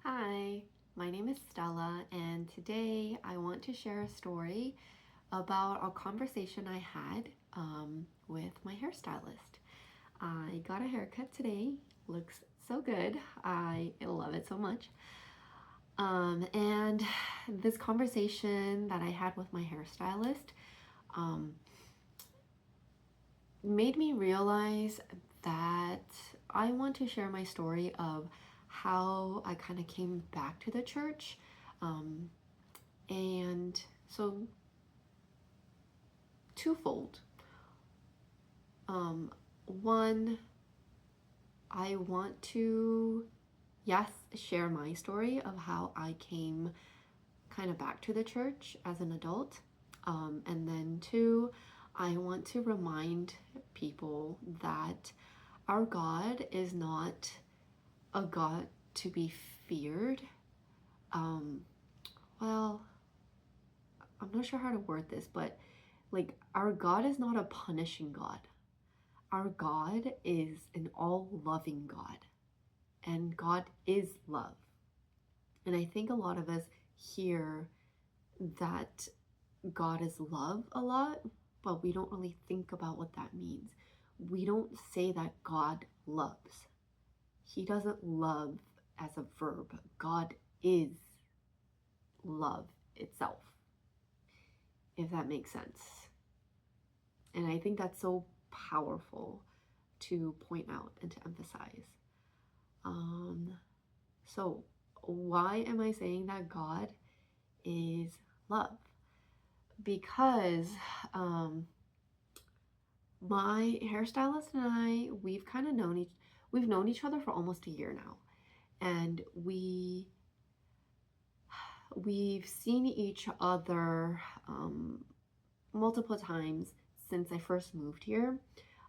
Hi, my name is Stella, and today I want to share a story about a conversation I had with my hairstylist. I got a haircut today, looks so good. I love it so much. And this conversation that I had with my hairstylist um, made me realize that I want to share my story of how I kind of came back to the church. Um, and so, twofold. One, I want to, yes, share my story of how I came kind of back to the church as an adult. And then two, I want to remind people that our God is not a God to be feared. Um, well, I'm not sure how to word this, but like our God is not a punishing God. Our God is an all loving God, and God is love. And I think a lot of us hear that God is love a lot, but we don't really think about what that means. We don't say that God loves. He doesn't love as a verb. God is love itself, if that makes sense. And I think that's so powerful to point out and to emphasize. Um, so, why am I saying that God is love? Because my hairstylist and I, we've known each other for almost a year now, and we've seen each other multiple times since I first moved here.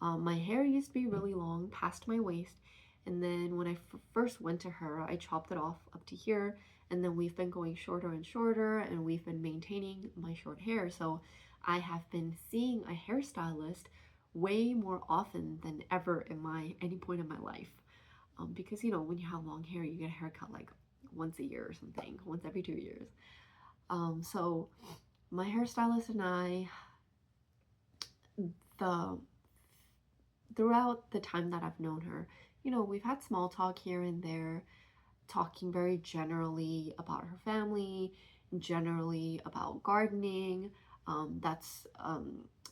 My hair used to be really long, past my waist, and then when I first went to her, I chopped it off up to here, and then we've been going shorter and shorter, and we've been maintaining my short hair. So I have been seeing a hairstylist way more often than ever in any point in my life. Because when you have long hair, you get a haircut like once a year or something, once every 2 years. So my hairstylist and I, the throughout the time that I've known her, we've had small talk here and there, talking very generally about her family, generally about gardening. That's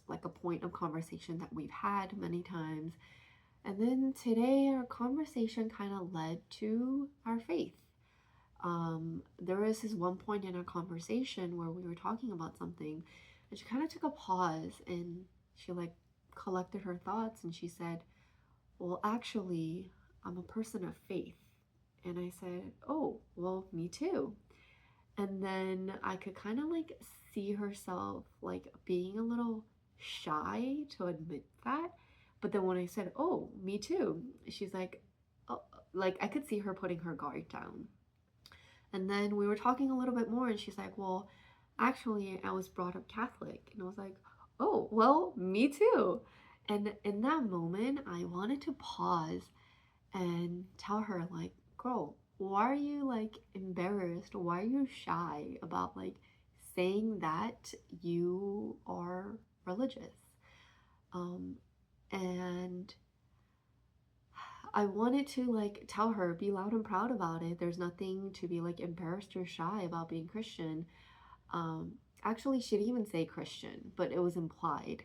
like a point of conversation that we've had many times. And then today, our conversation kind of led to our faith. There was this one point in our conversation where we were talking about something, and she kind of took a pause and she like collected her thoughts and she said, "Well, actually, I'm a person of faith." And I said, "Oh, well, me too." And then I could kind of like see herself like being a little shy to admit that. But then when I said, "Oh, me too," she's like, oh, like I could see her putting her guard down. And then we were talking a little bit more, and she's like, "Well, actually, I was brought up Catholic." And I was like, "Oh, well, me too." And in that moment, I wanted to pause and tell her, like, "Girl, why are you like embarrassed? Why are you shy about like saying that you are religious?" Um, and I wanted to like tell her, be loud and proud about it. There's nothing to be like embarrassed or shy about being Christian. Um, Actually, she didn't even say Christian, but it was implied.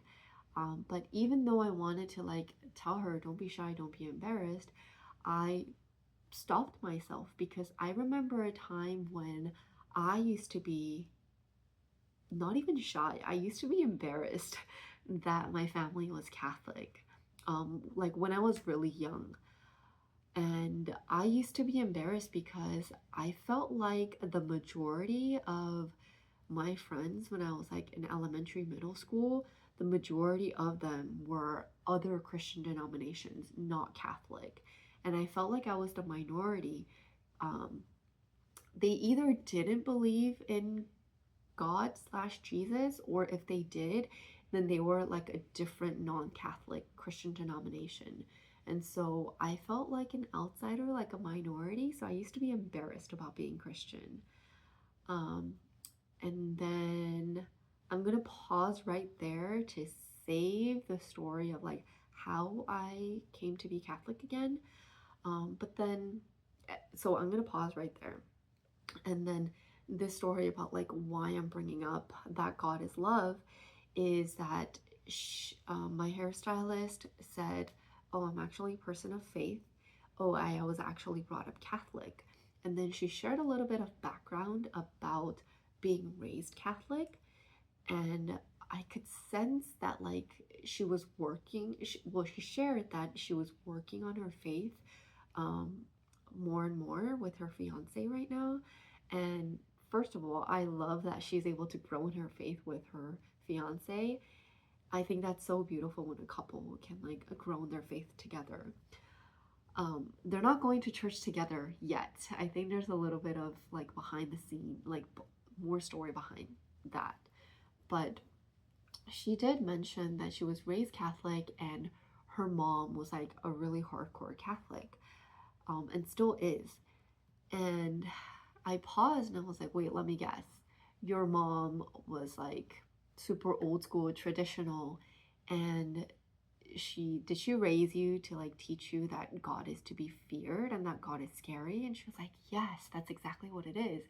But even though I wanted to like tell her, don't be shy, don't be embarrassed, I stopped myself because I remember a time when I used to be not even shy. I used to be embarrassed that my family was Catholic. Like when I was really young. And I used to be embarrassed because I felt like the majority of my friends when I was like in elementary, middle school, the majority of them were other Christian denominations, not Catholic. And I felt like I was the minority. Um, they either didn't believe in God slash Jesus, or if they did, then they were like a different non Catholic Christian denomination. And so I felt like an outsider, like a minority. So I used to be embarrassed about being Christian. Um, and then I'm going to pause right there to save the story of like how I came to be Catholic again. But then, so I'm going to pause right there. And then this story about like why I'm bringing up that God is love is that my hairstylist said, "Oh, I'm actually a person of faith. Oh, I was actually brought up Catholic." And then she shared a little bit of background about being raised Catholic, and I could sense that like she was working. She shared that she was working on her faith um, more and more with her fiance right now. And first of all, I love that she's able to grow in her faith with her fiance. I think that's so beautiful when a couple can like grow in their faith together. They're not going to church together yet. I think there's a little bit of like behind the scene, like more story behind that. But she did mention that she was raised Catholic and her mom was like a really hardcore Catholic, and still is. And I paused and I was like, wait, let me guess. Your mom was like super old school, traditional, and she raise you to like teach you that God is to be feared and that God is scary? And she was like, yes, that's exactly what it is.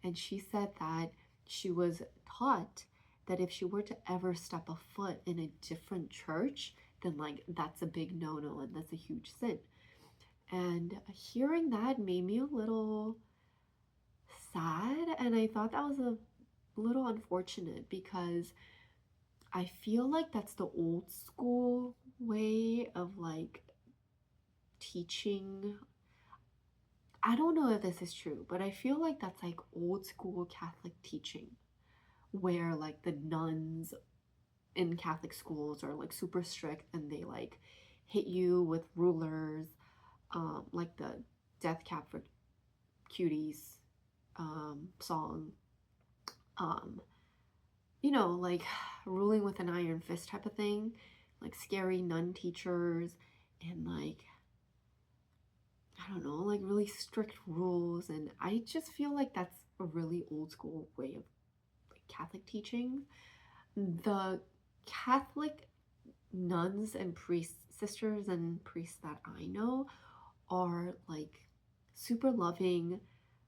And she said that she was taught that if she were to ever step a foot in a different church, then like that's a big no-no and that's a huge sin. And hearing that made me a little sad, and I thought that was a little unfortunate because I feel like that's the old school way of like teaching. I don't know if this is true, but I feel like that's like old school Catholic teaching where like the nuns in Catholic schools are like super strict and they like hit you with rulers, like the Death Cab for Cuties song, um, like ruling with an iron fist type of thing, like scary nun teachers, and like, I don't know, like really strict rules. And I just feel like that's a really old school way of like Catholic teaching. The Catholic nuns and priests, sisters and priests that I know are like super loving,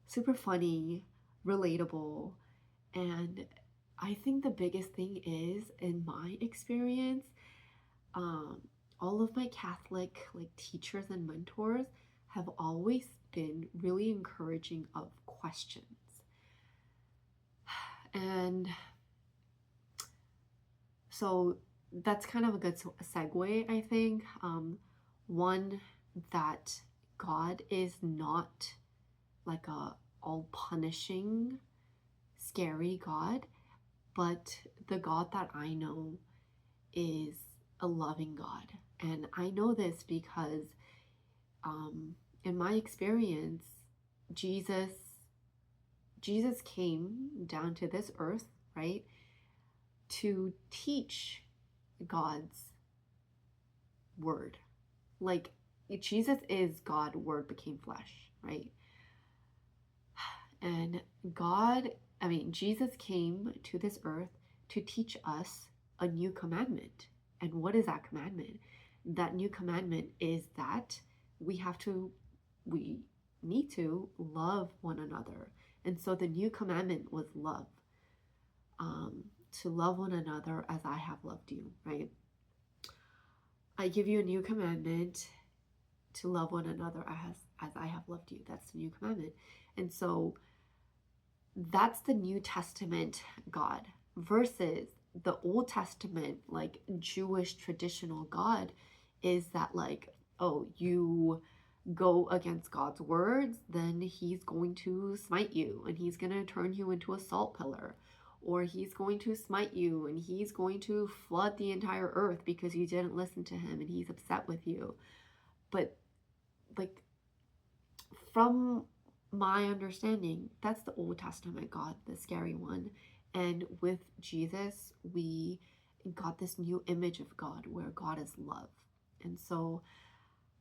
super funny, relatable. And I think the biggest thing is, in my experience, um, all of my Catholic like teachers and mentors have always been really encouraging of questions. And so that's kind of a good segue, I think. One, that God is not like a all punishing, scary God, but the God that I know is a loving God. And I know this because in my experience, Jesus Jesus came down to this earth, right, to teach God's word. Like Jesus is God, word became flesh, right? And Jesus came to this earth to teach us a new commandment. And what is that commandment? That new commandment is that we have to, we need to love one another. And so the new commandment was love, to love one another as I have loved you, right? I give you a new commandment to love one another as I have loved you. That's the new commandment. And so that's the New Testament God versus the Old Testament, like Jewish traditional God, is that like, oh, you go against God's words, then he's going to smite you and he's going to turn you into a salt pillar, or he's going to smite you and he's going to flood the entire earth because you didn't listen to him and he's upset with you. But like, from my understanding, that's the Old Testament God, the scary one. And with Jesus, we got this new image of God where God is love. And so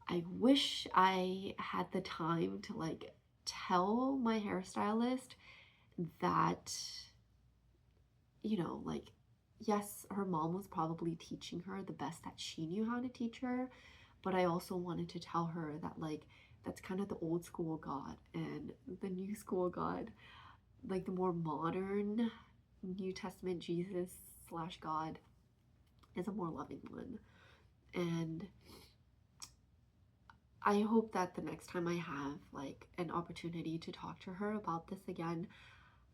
I wish I had the time to like tell my hairstylist that, like, yes, her mom was probably teaching her the best that she knew how to teach her, but I also wanted to tell her that, like, that's kind of the old school God, and the new school God, like the more modern New Testament Jesus slash God, is a more loving one. And I hope that the next time I have like an opportunity to talk to her about this again,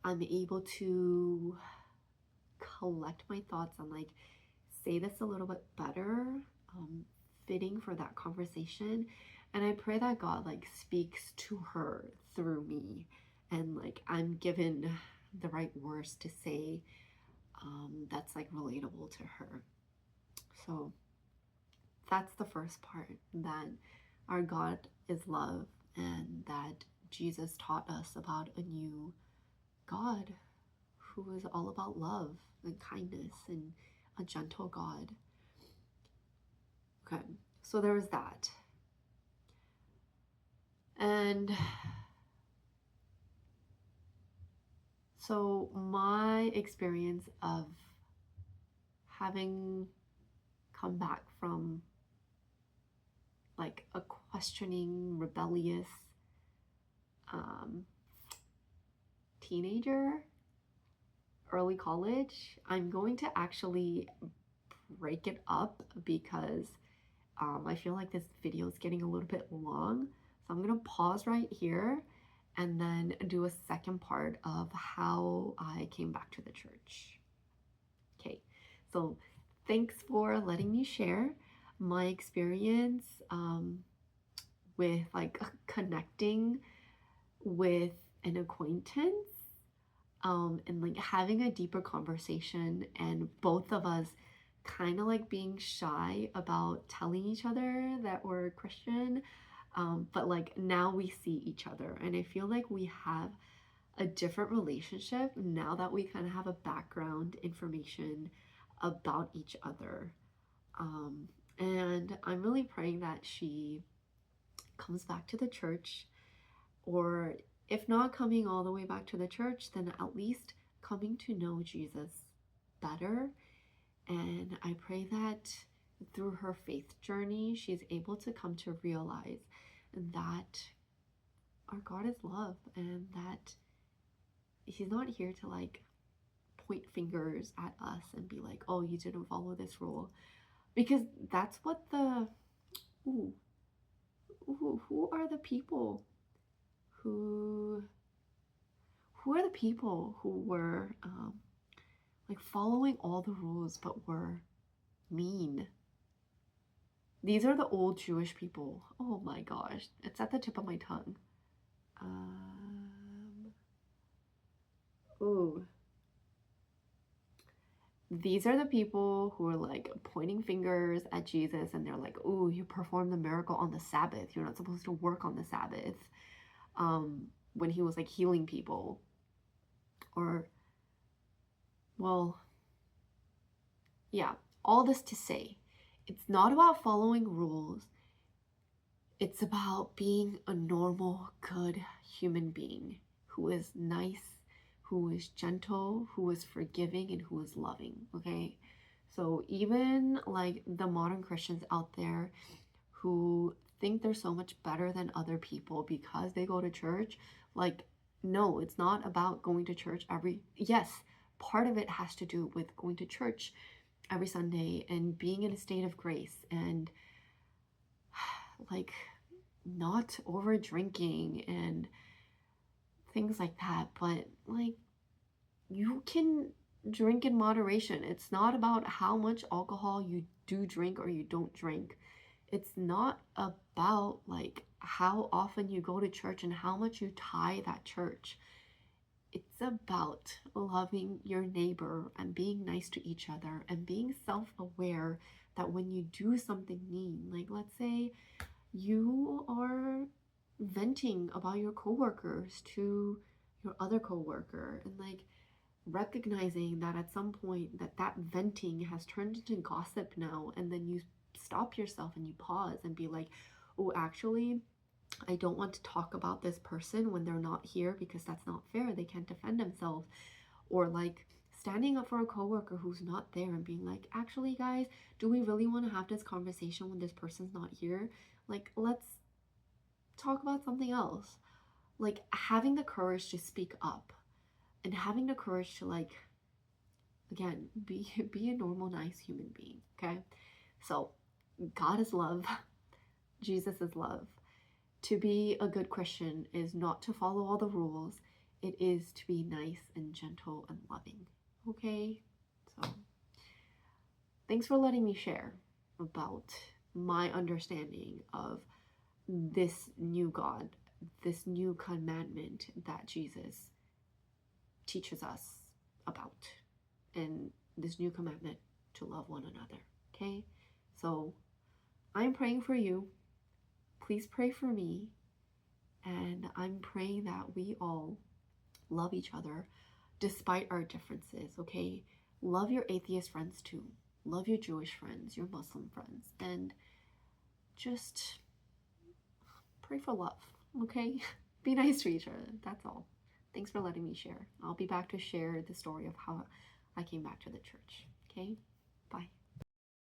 I'm able to collect my thoughts and like say this a little bit better, um, fitting for that conversation. And I pray that God like speaks to her through me, and like I'm given the right words to say, that's like relatable to her. So that's the first part, that our God is love, and that Jesus taught us about a new God who is all about love and kindness and a gentle God. Okay, so there was that. And so my experience of having come back from like a questioning, rebellious um, teenager, early college, I'm going to actually break it up because I feel like this video is getting a little bit long. So I'm going to pause right here and then do a second part of how I came back to the church. Okay, so thanks for letting me share my experience with like connecting with an acquaintance, and like having a deeper conversation, and both of us kind of like being shy about telling each other that we're Christian, but like now we see each other, and I feel like we have a different relationship now that we kind of have a background information about each other. And I'm really praying that she comes back to the church, or if not coming all the way back to the church, then at least coming to know Jesus better. And I pray that through her faith journey, she's able to come to realize that our God is love, and that He's not here to like point fingers at us and be like, oh, you didn't follow this rule. Because that's what ooh, who are the people who who are the people who were like following all the rules but were mean? These are the old Jewish people. Oh my gosh, it's at the tip of my tongue. Ooh. These are the people who are like pointing fingers at Jesus, and they're like, ooh, you performed the miracle on the Sabbath. You're not supposed to work on the Sabbath. When he was like healing people. Or, well, yeah, all this to say, it's not about following rules. It's about being a normal, good human being who is nice, who is gentle, who is forgiving, and who is loving, okay? So even like the modern Christians out there who think they're so much better than other people because they go to church, like, no, it's not about going to church yes, part of it has to do with going to church every Sunday and being in a state of grace, and like not over drinking and things like that. But like, you can drink in moderation. It's not about how much alcohol you do drink or you don't drink. It's not about like how often you go to church and how much you tithe at church. It's about loving your neighbor and being nice to each other and being self-aware that when you do something mean, like let's say you are venting about your coworkers to your other coworker, and like recognizing that at some point that venting has turned into gossip now, and then you stop yourself and you pause and be like, oh, actually, I don't want to talk about this person when they're not here because that's not fair. They can't defend themselves. Or like standing up for a coworker who's not there and being like, actually, guys, do we really want to have this conversation when this person's not here? Like, let's talk about something else. Like having the courage to speak up and having the courage to like again be a normal nice human being, okay? So God is love. Jesus is love. To be a good Christian is not to follow all the rules, it is to be nice and gentle and loving, okay? So thanks for letting me share about my understanding of this new God, this new commandment that Jesus teaches us about, and this new commandment to love one another, okay? So I'm praying for you. Please pray for me. And I'm praying that we all love each other despite our differences, okay? Love your atheist friends too. Love your Jewish friends, your Muslim friends, and just pray for love, okay? Be nice to each other. That's all. Thanks for letting me share. I'll be back to share the story of how I came back to the church, okay? Bye.